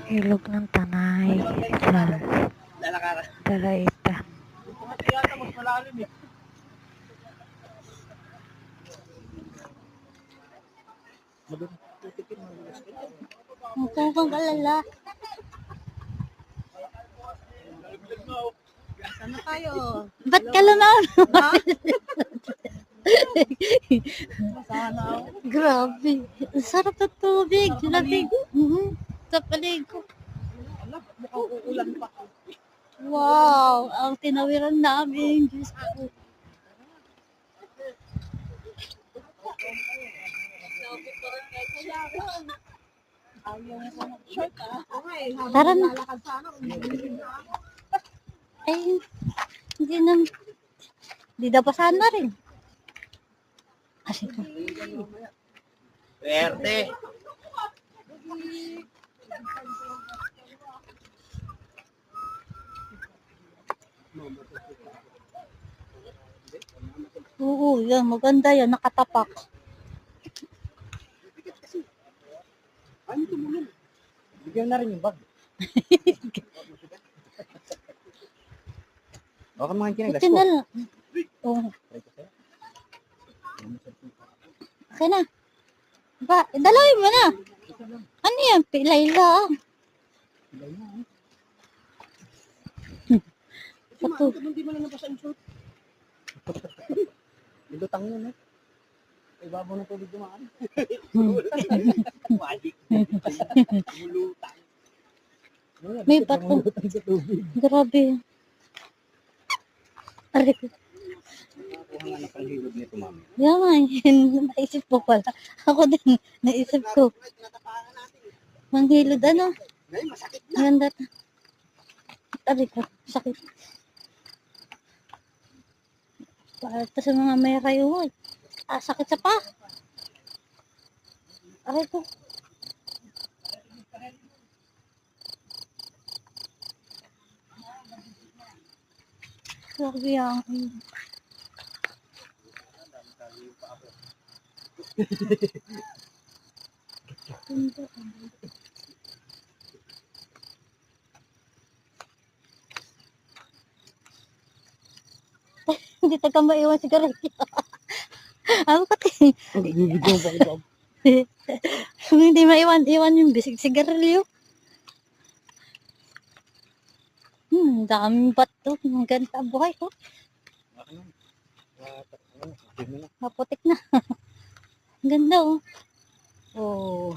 Ilog ng Tanay, Rizal, Dalaita. Huwag kang alala. Saan na tayo? Ba't ka lumaon? Ha? Sana ako. Grabe. Ang sarap ng tubig. Lamig. Sa paligo. Alam, mukhang uulan pa. Wow. Ang tinawiran namin. Diyos ko. Tara na. Ay, hindi na. Hindi daw pa sana rin. Kasi ito. Verde. Oo, yan. Maganda yan. Nakatapak. Ano ito mo nun? Bigyan na rin yung bag. Baka mga kinagas Ito ko. na lang. Oo. Okay na. Ba, dalawin mo na. Ano yan? Pilay lang. Ito. Hindi mo lang nabasa yung shoot. Nilutang yun eh. Ibabaw ng tubig dumaan. Walik. Mulutang. May bato. Grabe. Aray ko. Kuha nga ng panghilod nito, mami. Yan. Naisip ko pala. Ako din. Naisip ko. Manghilod ano? Ngayon, masakit na. Ganda. Aray ko. Sakit. Para sa mga may rayuhoy. Sakit sa pa. Aray ko. Grabe ang hindi taga maiwan sigarilyo. Ano pati? Bibigyan pa ko. Kung hindi maiwan yung bisig sigarilyo. Daming bato. Ang ganda ang buhay ko. Maputik na. Ang ganda oh. Oh.